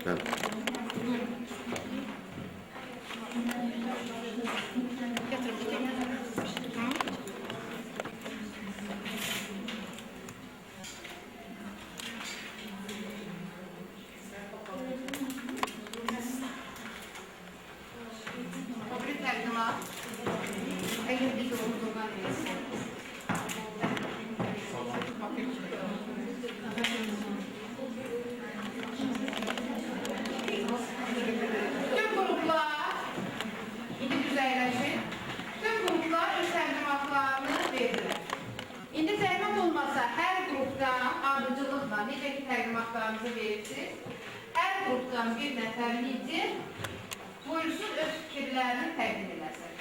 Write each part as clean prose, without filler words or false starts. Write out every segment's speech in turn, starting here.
Bəli. İndi zəhmət olmasa hər qrupdan ardıcılıqla necə ki təqdimatlarınızı verirsiniz, hər qrupdan bir nəfər lider buyursun öz fikirlərini təqdim eləsin.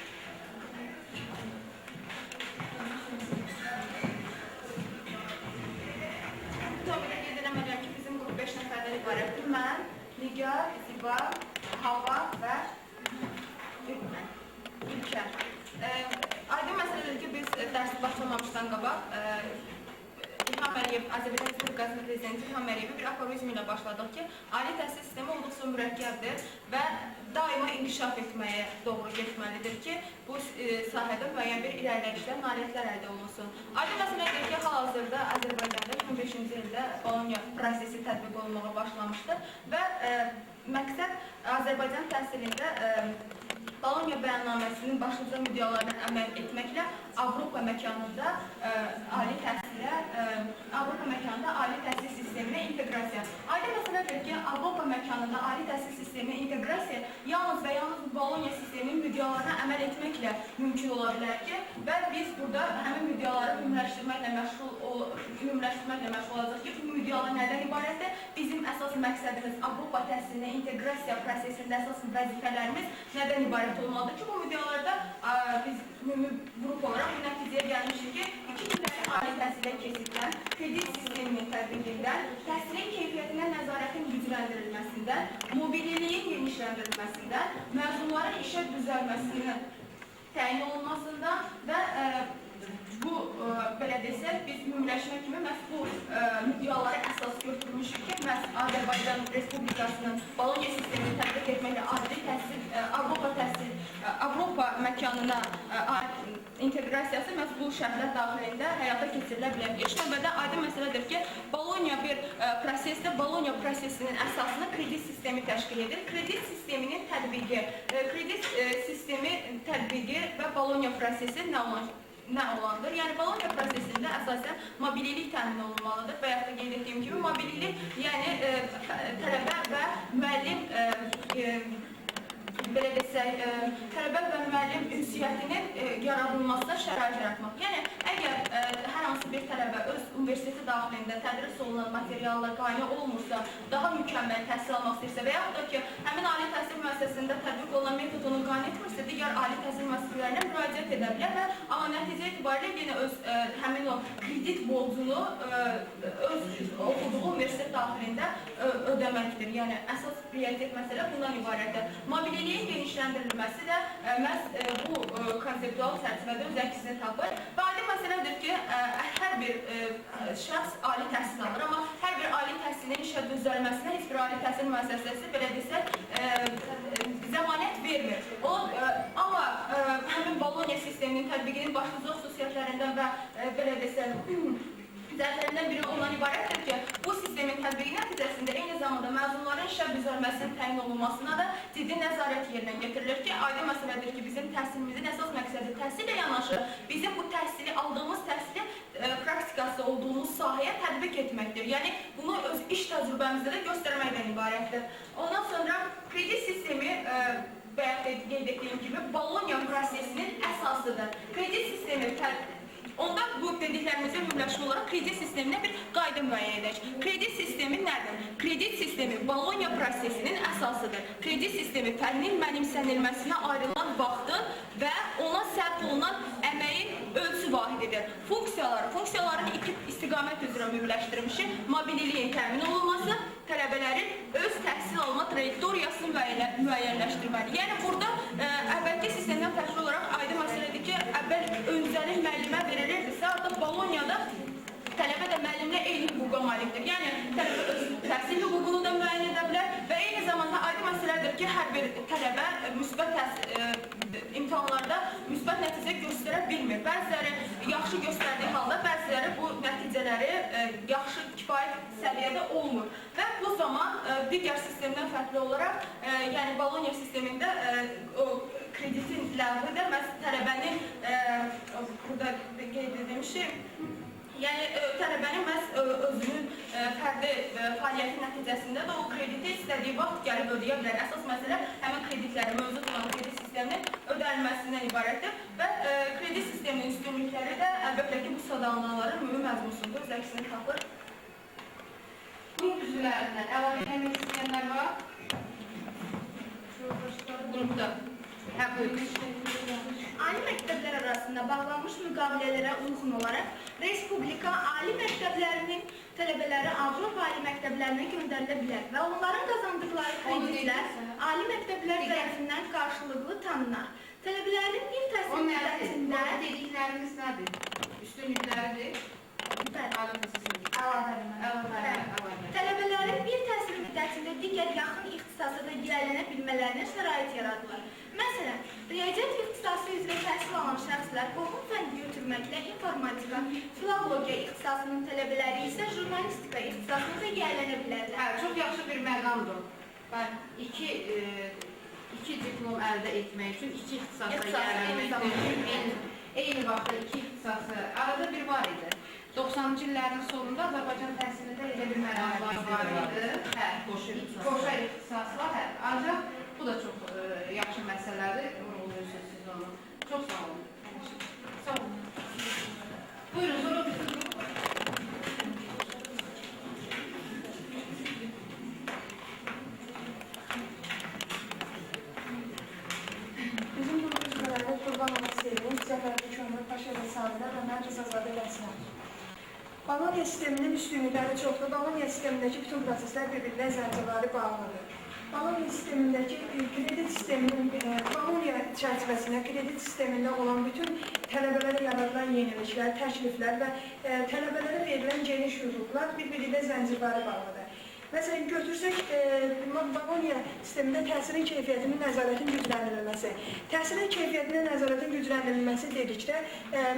Tabii qeyd eləməliyəm ki, bizim qrup 5 nəfərdən ibarətdir. Mən, Nigar, Ziba, Hava və İlkər. Aydın məsələdir ki, biz dərsi başlamamışdan qabaq İlham Əliyev, Azərbaycan Respublikasının prezidenti İlham Əliyevə bir aforizm ilə başladıq ki, ali təhsil sistemi olduqca mürəkkəbdir və daima inkişaf etməyə doğru getməlidir ki, bu sahədə müəyyən bir irəliləyişlər, nailiyyətlər əldə olunsun. Aydın məsələdir ki, hal-hazırda Azərbaycanda 2005-ci ildə Bologna prosesi tətbiq olunmağa başlamışdır və məqsəd Azərbaycan təhsilində Bologna bəyannaməsinin başlıca müddəalarına əməl etməklə Avropa məkanında ali təhsil sisteminə inteqrasiya. Aydın məsələdir ki, Avropa məkanında ali təhsil sisteminə inteqrasiya yalnız və yalnız Bologna sisteminin müddəalarına əməl etməklə mümkün ola bilər ki, və biz burada həmin müddəaları ümumiləşdirməklə məşğul olacaq ki, bu müddəalar nədən ibarətdir? Bizim əsas məqsədimiz Avropa təhsilinə inteqrasiya prosesində əsas vəzifələrimiz nədən ibarət olmalıdır ki, bu müddəalarda biz qrup olaraq bu nəticəyə gəlmişik ki, 2 illəri ali təhsilə keçiddən, kredit sisteminin tətbiqindən, təhsilin keyfiyyətinə nəzarətin gücləndirilməsindən, mobililiyin genişləndirilməsindən, məzunların işə düzəlməsinin təyin olunmasından və bu, belə desək, biz ümumiləşmə kimi məhz bu müddəaları əsas götürmüşük ki, məhz Azərbaycan Respublikasının Bologna sistemini tətbiq etməklə adi təhsil, Avropa məkanına inteqrasiyası məhz bu şərtlər daxilində həyata keçirilə bilər. İlk növbədə aydın məsələdir ki, Bologna bir prosesdə, Bologna prosesinin əsasını kredit sistemi təşkil edir. Kredit sisteminin tətbiqi və Bologna prosesi nə olandır? Yəni, Bologna prosesində əsasən mobillik təmin olunmalıdır və yaxud da qeyd etdiyim kimi, mobillik, yəni tələbə və müəllim belə desək, tələbə və müəllim ünsiyyətinin yaradılmasına şərait yaratmaq. Yəni, əgər hər hansı bir tələbə öz universiteti daxilində tədris olunan materiallar qaynı olmursa, daha mükəmməl təhsil almaq istəyirsə və yaxud da ki, həmin ali təhsil müəssisəsində tətbiq olunan metodunu qaynı etmirsə, digər ali təhsil müəssisələrinə müraciət edə bilər və amma nəticə etibarilə yenə öz həmin o kredit borcunu öz oxuduğu universitet daxilində ödəməkdir. Yəni, əsas prioritet məsələ bundan ibarətdir. Mobililiyin genişləndirilməsi də məhz bu konseptual çərçivədə öz əksini tapır. Və aydın məsələdir ki, hər bir şəxs ali təhsil alır, amma hər bir ali təhsilin işə düzəlməsinə heç bir ali təhsil müəssisəsi, belə desək, zəmanət vermir. Amma həmin Bologna sisteminin tətbiqinin başlıca xüsusiyyətlərindən və belə desək, zərflərindən biri ondan ibarətdir ki, bu sistemin tətbiqi nəticəsində eyni zamanda məzunların işə düzəlməsinin təyin olunmasına da ciddi nəzarət yerinə getirilir ki, aydın məsələdir ki, bizim təhsilimizin əsas məqsədi təhsillə yanaşı, bizim bu təhsili, aldığımız təhsili praktikası olduğumuz sahəyə tətbiq etməkdir. Yəni, bunu öz iş təcrübəmizdə də göstərməkdən ibarətdir. Ondan sonra kredit sistemi bayaq qeyd etdiyim kimi Bologna prosesinin əsasıdır. Kredit sistemi onda bu dediklərimizə ümumiləşmə olaraq kredit sisteminə bir qayda müəyyən edək. Kredit sistemi nədir? Kredit sistemi Bologna prosesinin əsasıdır. Kredit sistemi fərqinin mənimsənilməsinə ayrılan vaxtı və ona sərf olunan əməyin ölçü vahididir. Funksiyaların iki istiqamət üzrə ümumiləşdirilmişi, mobililiyin təmin olunması, tələbələrin öz təhsil alma trayektoriyasını müəyyənləşdirməli. Yəni, burada əvvəlki sistemdən fərqli olaraq aydın məsələdir ki, əvvəl öncəlik müəllimə verilirdirsə, artıq Bolonyada tələbə də müəllimlə eyni hüquqa malikdir. Yəni, tələbə öz təhsil hüququnu da müəyyən edə bilər və eyni ki, hər bir tələbə imtahanlarda müsbət nəticə göstərə bilmir. Bəziləri yaxşı göstərdiyi halda, bəziləri bu nəticələri yaxşı, kifayət səviyyədə olmur. Və bu zaman digər sistemdən fərqli olaraq, yəni Bologna sistemində o kreditin ləğvi də məhz tələbənin, burada qeyd edilmiş şey, yəni tələbənin məhz özünün fərdi fəaliyyəti nəticəsində də o krediti istədiyi vaxt gəlib ödəyə bilər. Əsas məsələ həmin kreditləri, mövcud olan kredit sisteminin ödənilməsindən ibarətdir və kredit sisteminin üstünlükləri də əlbəttə ki, bu sadalananların ümumi məzmununda öz əksini tapır. Qrup üzvlərindən əlavə etmək istəyənlər var? Qrupda. Hə, buyurun. Ali məktəblər arasında bağlanmış müqavilələrə uyğun olaraq Respublika ali məktəblərinin tələbələri Avropa ali məktəblərinə göndərilə bilər və onların qazandıqları kreditlər ali məktəblər tərəfindən qarşılıqlı tanınar. Tələbələrin bir təhsil müddətində dedikləriniz nədir? Üstünlükləridir? Tələbələrin bir təhsil müddətində digər yaxın ixtisasa da yiyələnə bilmələrinə şərait yaradılır. Məsələn, riyaziyyat ixtisası üzrə təhsil alan şəxslər qohum fəndi götürməklə informatika, filologiya ixtisasının tələbələri isə jurnalistika ixtisasına da yiyələnə bilərlər. Hə, çox yaxşı bir məqamdır. İki diplom əldə etmək üçün iki ixtisasa yiyələnmək, eyni vaxtda iki ixtisası arada bir var idi. 90-cı illərin sonunda Azərbaycan təhsilində elə bir məramlar var idi. Hə, qoşa ixtisaslar, hə. Ancaq bu da çox yaxşı məsələdir. Uğurluyorsunuz siz onu. Çox sağ olun. Sağ olun. Buyurun, sonra bitirin. Bizim bu üzvlərdə Qurban Məsəlinin Cəfərli Kömür Paşa və Samira və mən Rızazadə Qəsinəm. Bologna sisteminin üstünlükləri çoxdur. Bologna sistemindəki bütün proseslər bir-birinə zəncəvari bağlıdır. Bologna sistemindəki kredit sisteminin, Bologna çərçivəsində kredit sistemində olan bütün tələbələrə yaradılan yeniliklər, təkliflər və tələbələrə verilən geniş hüquqlar bir-birinə zəncəvari bağlıdır. Məsələn, götürsək, Bologna sistemində təhsilin keyfiyyətinin nəzarətin gücləndirilməsi. Təhsilin keyfiyyətinin nəzarətin gücləndirilməsi dedikdə,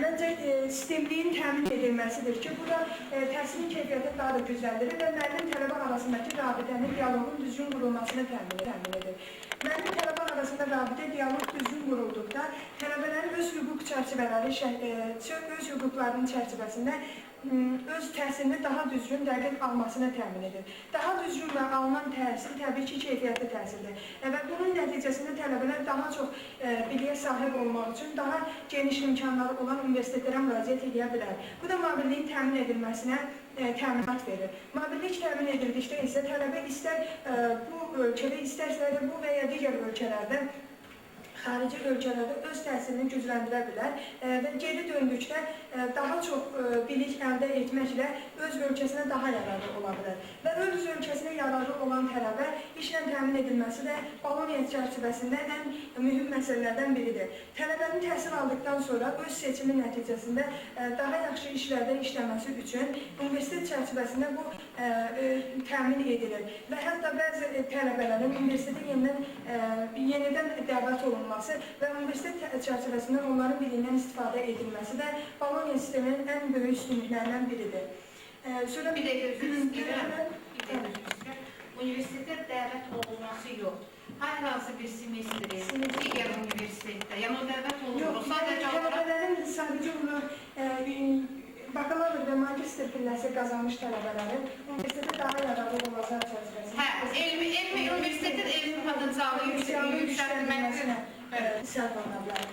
məncə sistemliyin təmin edilməsidir ki, bu da təhsilin keyfiyyətini daha da gücləndirir və müəllim-tələbə arasındakı rabitənin, dialoqun düzgün qurulmasını təmin edir. Müəllim-tələbə arasında rabitə, dialoq düzgün qurulduqda, tələbələrin öz hüquq çərçivələri, öz hüquqlarının çərçivəsində öz təhsilini daha düzgün, dəqiq almasını təmin edir. Daha düzgün və alınan təhsil təbii ki, keyfiyyətli təhsildir. Və bunun nəticəsində tələbələr daha çox biliyə sahib olmaq üçün daha geniş imkanları olan universitetlərə müraciət edə bilər. Bu da mobilliyin təmin edilməsinə təminat verir. Mobillik təmin edildikdə isə tələbə istər bu ölkədə, istərsə də bu və ya digər ölkələrdə xarici ölkələrdə öz təhsilini gücləndirə bilər və geri döndükdə daha çox bilik əldə etməklə öz ölkəsinə daha yararlı ola bilər. Və öz ölkəsinə yararlı olan tələbə işlə təmin edilməsi də Bologna çərçivəsində ən mühüm məsələlərdən biridir. Tələbənin təhsil aldıqdan sonra öz seçimi nəticəsində daha yaxşı işlərdə işləməsi üçün universitet çərçivəsində bu təmin edilir. Və hətta bəzi tələbələrin universitetə yenidən dəvət olunması və universitet çərçivəsindən onların biliyindən istifadə edilməsi də Bologna sisteminin ən böyük üstünlüklərindən biridir. Sonra bir dəqiqə özür istəyirəm. Universitetə dəvət olunması yox. Hər hansı bir semestri, digər universitetdə, yəni o dəvət olunur. Tələbələrin sadəcə olaraq bakalavr və magister pilləsi qazanmış tələbələrin universitetə daha yararlı olacaq çərçivəsində. Hə, elmi universitetin elmi potensialı yüksəltilməsinə sərvanlarlar.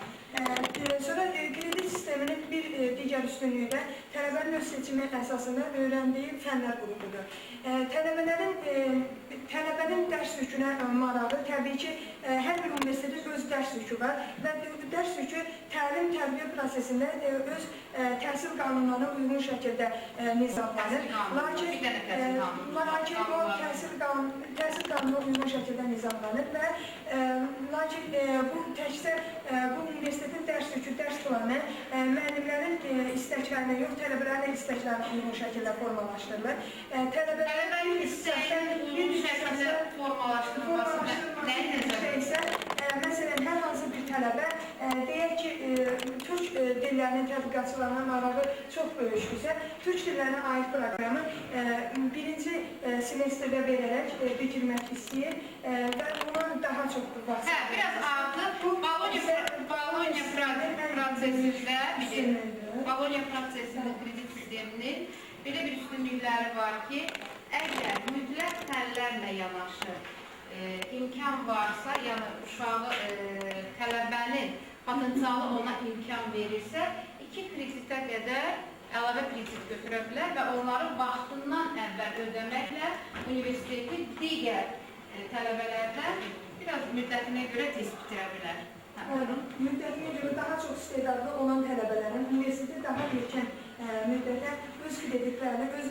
Sonra kredit sisteminin bir digər üstünlüyü də tələbənin öz seçimi əsasında öyrəndiyi fənlər qrupudur. Tələbənin dərs yükünə marağı təbii ki, hər bir universitetin öz dərs yükü var və dərs yükü təlim-tərbiyə prosesində öz təhsil qanunlarına uyğun şəkildə nizamlanır. Lakin o təhsil qanununa uyğun şəkildə nizamlanır və lakin bu təkcə bu universitetin dərs yükü, dərs planı müəllimlərin istəklərinə yox, tələbələrin istəklərinə uyğun şəkildə formalaşdırılır. Tələbələrin istəklərinə uyğun şəkildə formalaşdırılması nəyə istedadçılarına marağı çox böyükdürsə, türk dillərinə aid proqramı birinci semestrdə verərək bitirmək istəyir və ona daha çox vaxt. Biraz artıq Bologna prosesində kredit sisteminin belə bir üstünlükləri var ki, əgər mütləq fənlərlə yanaşı imkan varsa, yəni uşağı tələbənin potensialı ona imkan verirsə, 2 kreditə qədər əlavə kredit götürə bilər və onları vaxtından əvvəl ödəməklə universiteti digər tələbələrdən biraz müddətinə görə tez bitirə bilər. Müddətinə görə daha çox istedadlı olan tələbələrin universitetdə daha erkən müddətə öz kreditlərini, öz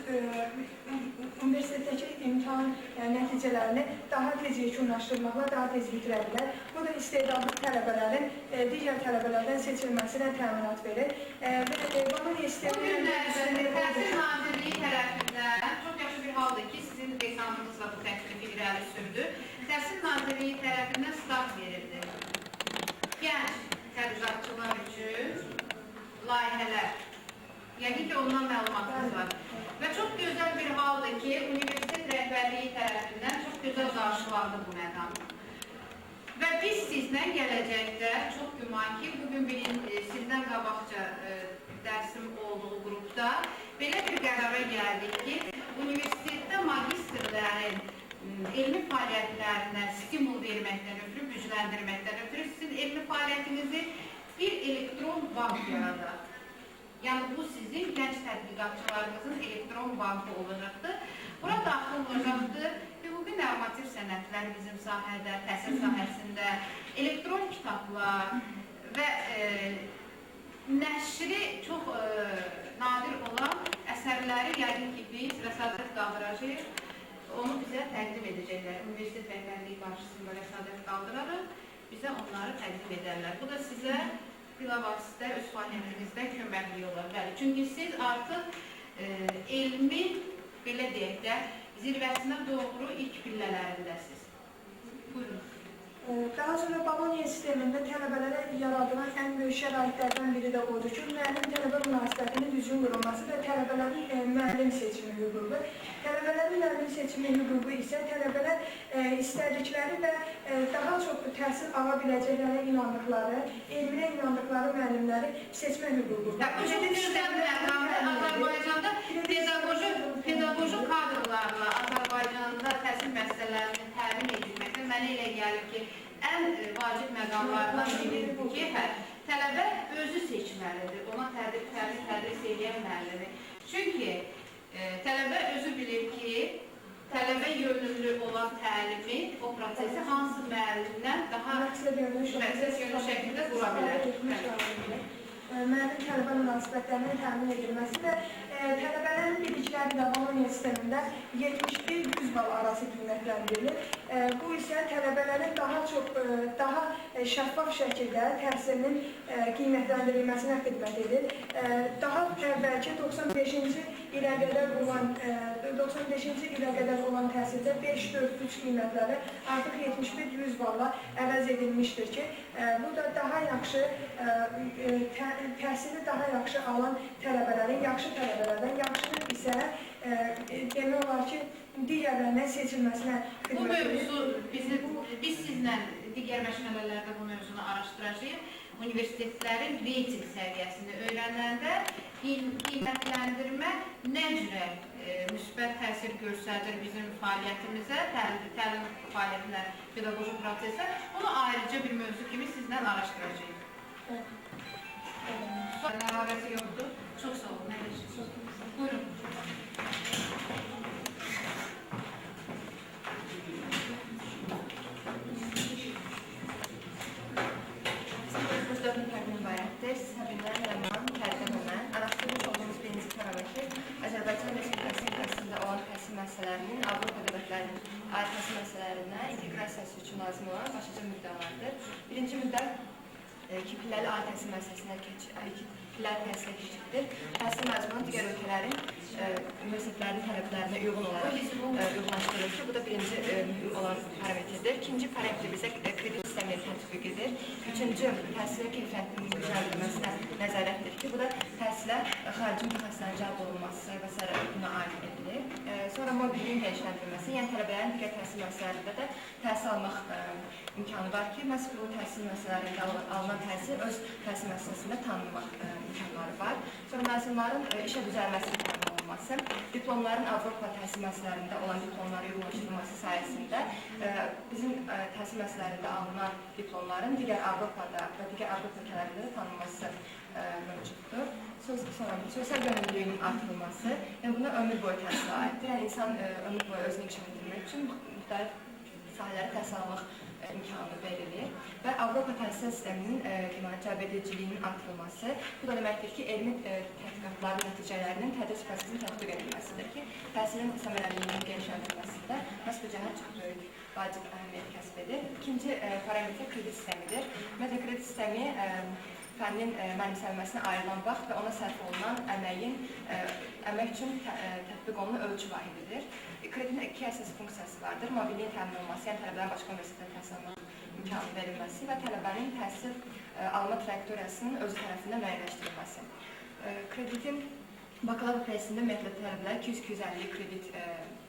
universitetdəki imtahan nəticələrini daha tez yekunlaşdırmaqla daha tez bitirə bilər. Bu da istedadlı tələbələrin digər tələbələrdən seçilməsinə təminat verir. Bugünlərdə Təhsil Nazirliyi tərəfindən çox yaxşı bir haldır ki, sizin dekanınızla bu təklifi irəli sürdü. Təhsil Nazirliyi tərəfindən start verildi. Gənc tədqiqatçılar üçün layihələr. Yəqin ki, ondan məlumatınız var. Və çox gözəl bir haldır ki, universitet rəhbərliyi tərəfindən çox gözəl qarşılandı bu məqam. Və biz sizlə gələcəkdə çox güman ki, bugün sizdən qabaqca dərsim olduğu qrupda belə bir qərara gəldik ki, universitetdə magistrlərin elmi fəaliyyətlərinə stimul verməkdən ötürü, gücləndirməkdən ötürü sizin elmi fəaliyyətinizi bir elektron bank yaradar. Yəni bu sizin gənc tədqiqatçılarınızın elektron bankı olacaqdır. Bura daxil olacaqdır hüquqi normativ sənədlər bizim sahədə, təhsil sahəsində, elektron kitablar və nəşri çox nadir olan əsərləri yəqin ki, biz rəsadət qaldıracağıq. Onu bizə təqdim edəcəklər. Universitet rəhbərliyi qarşısında rəsadət qaldırarıq, bizə onları təqdim edərlər. Bu da sizə bilavasitə öz fəaliyyətinizdə köməkli olar. Bəli, çünki siz artıq elmi, belə deyək də, zirvəsinə doğru ilk pillələrindəsiz. Buyurun. Daha sonra Bologna sistemində tələbələrə yaradılan ən böyük şəraitlərdən biri də odur ki, müəllim-tələbə münasibətinin düzgün qurulması və tələbələrin müəllim seçimi hüququ. Tələbələrin müəllim seçimi hüququ isə tələbələr istədikləri və daha çox təhsil ala biləcəklərə inandıqları, elminə inandıqları müəllimləri seçmə hüququdur. Bu çox gözəl məqamdır. Azərbaycanda pedaqoji kadrlarla Azərbaycanda təhsil məsələlərinin təmin edilməkdə mənə elə gəlir ki, ən vacib məqamlardan biridir ki, tələbə özü seçməlidir, ona tədris edən müəllimi. Çünki tələbə özü bilir ki, tələbə yönümlü olan təlimi, o prosesi hansı müəllimdən daha məqsəd yönlü şəkildə qura bilər. Müəllim-tələbə münasibətlərinin təmin edilməsi və tələbələrin bilikləri də Bologna sistemində 71-100 bal arası qiymətləndirilir. Bu isə tələbələrin daha şəffaf şəkildə təhsilinin qiymətləndirilməsinə xidmət edir. Daha əvvəlki 95-ci ilə qədər olan təhsildə 5-4-3 qiymətləri artıq 71-100 balla əvəz edilmişdir ki, bu da daha yaxşı təhsili daha yaxşı alan tələbələrin, yaxşı tələbələrdən, yaxşının isə demək olar ki, digərlərinə seçilməsinə xidmət edir. Biz sizlə digər məşğələlərdə bu mövzunu araşdıracağıq. Universitetlərin reyting səviyyəsini öyrənəndə qiymətlendirmə nə cürə müsbət təsir göstərir bizim fəaliyyətimizə, təlim fəaliyyətinə, pedaqoji prosesə, bunu ayrıca bir mövzu kimi sizlə araşdıracağıq. Əlavəsi yoxdur. Çox sağ olun. Buyurun. Azərbaycan Respublikasının olan təhsil məsələlərinin Avropa dövlətlərinin aid təhsil məsələlərinə inteqrasiyası üçün lazım olan başlıca müddəalardır. Birinci müddət iki pilləli ali təhsil müəssisəsinə keçiddir. Təhsil məzmunu digər ölkələrin universitetlərinin tələblərinə uyğun olaraq uyğunlaşdırılır ki, bu da birinci olan parametrdir. İkinci parametr bizə kredit sistemini tətbiq edir. Üçüncü, təhsilin keyfiyyətinin yüksəldilməsinə nəzarətdir ki, bu da təhsilə xarici mütəxəssislərin cəlb olunması və s. buna aid edilir. Sonra mobilliyin genişləndirilməsi, yəni tələbələrin digər təhsil müəssisələrində də təhsil almaq imkanı var ki, məhz bu təhsil müəssisələrində alınan təhsil öz təhsil müəssisəsində tanınmaq imkanları var. Sonra məzunların işə düzəlməsi imkanı olması, diplomların Avropa təhsil müəssisələrində olan diplomları uyğunlaşdırılması sayəsində bizim təhsil müəssisələrində alınan diplomların digər Avropada və digər Avropa ölkələrində də tanınması mövcuddur. Sosial yönümlülüyün artırılması, yəni buna ömür boyu təhsilə aiddir. Yəni insan ömür boyu özünü inkişaf etdirmək üçün müxtəlif sahələrə təhsil almaq imkanı verilir və Avropa təhsil sisteminin cəlbediciliyinin artırılması, bu da deməkdir ki, elmi tədqiqatların nəticələrinin tədris prosesinin tətbiq edilməsidir ki, təhsilin səmərəliliyinin genişləndirilməsində məhz bu cəhət çox böyük vacib əhəmiyyət kəsb edir. İkinci parametr kredit sistemidir. Ümumiyyətlə, kredit sistemi fənnin mənimsənməsinə ayrılan vaxt və ona sərf olunan əmək üçün tətbiq olunan ölçü vahididir. Kredinin iki əsas funksiyası vardır. Mobilliyin təmin olunması, yəni tələbənin başqa universitetdə təhsil almaq imkanı verilməsi və tələbənin təhsil alma trayektoriyasının özü tərəfindən müəyyənləşdirilməsi. Kreditin bakalavr təhsilində ümumiyyətlə tələbələrə 200-250 kredit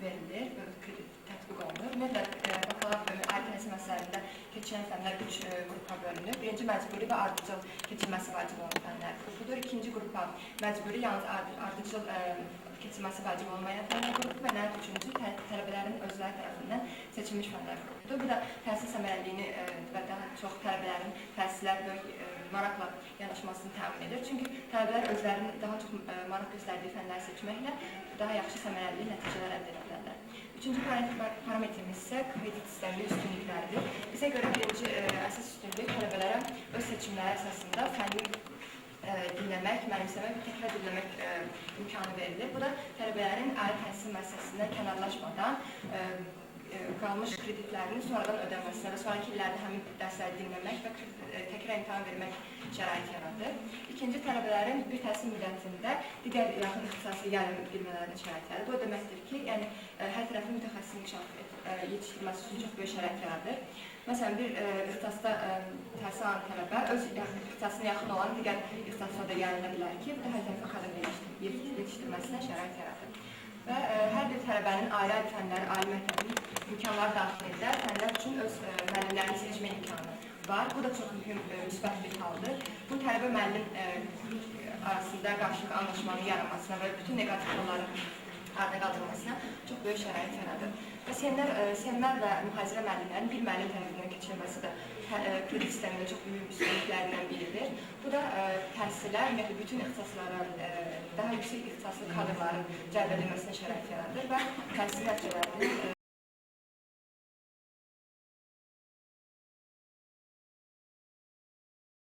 verilir, kredit tətbiq olunur. Ümumiyyətlə, bakalavr ali təhsil müəssisələrində keçirilən fənlər 3 qrupa bölünür. Birinci məcburi və ardıcıl keçilməsi vacib olan fənlər qrupudur. İkinci qrupa məcburi, yalnız ardıcıl keçilməsi vacib olmayan fənlər qrupu və nəhayət üçüncü tələbələrin özləri tərəfindən seçilmiş fənlər qrupudur. Bu da təhsil səmərəliliyini və daha çox tələbələrin təhsilə maraqla yanaşmasını təmin edir. Çünki tələbələr özlərinin daha çox maraq göstərdiyi fənləri seçməklə daha yaxşı səmərəli nəticələr əldə edə bilərlər. Üçüncü parametrimiz isə kredit sisteminin üstünlükləridir. Bizə görə birinci əsas üstünlük tələbələrə öz seçimləri əsasında fənni dinləmək, mənimsəmək və təkrar dinləmək imkanı verilir. Bu da tələbələrin ali təhsil müəssisəsindən kənarlaşmadan qalmış kreditlərinin sonradan ödənməsinə və sonraki illərdə həmin dərsləri dinləmək və təkrar imtahan vermək şəraiti yaradır. İkinci, tələbələrin bir təhsil müddətində digər yaxın ixtisasi yayılım bilmələrinin şəraiti yaradır. O deməkdir ki, yəni hər tərəfli mütəxəssis inkişaf yetişdirilməsi üçün çox böyük şərait yaradır. Məsələn, bir ixtisasda təhsil alan tələbə öz ixtisasına yaxın olan digər ixtisasla da yayıla bilər ki, bu da hər tərəfli akademiya yetişdirilməsinə şərait yaradır. Və hər bir tələbənin ayrı fənləri, ali məktəbin imkanları daxilində fənlər üçün öz müəllimlərini seçmə imkanı var. Bu da çox mühüm, müsbət bir haldır. Bu, tələbə-müəllim arasında qarşılıqlı anlaşmanın yaranmasına və bütün negativ halların arada qaldırılmasına çox böyük şərait yaradır. Və seminər və mühazirə müəllimlərin bir müəllim tərəfindən keçirilməsi də kredit sistemində çox mühüm üstünlüklərindən biridir. Bu da təhsilə, ümumiyyətlə bütün ixtisaslara, daha yüksək ixtisaslı kadrların cəlb edilməsinə şərait yaradır və təhsil nəticələrinin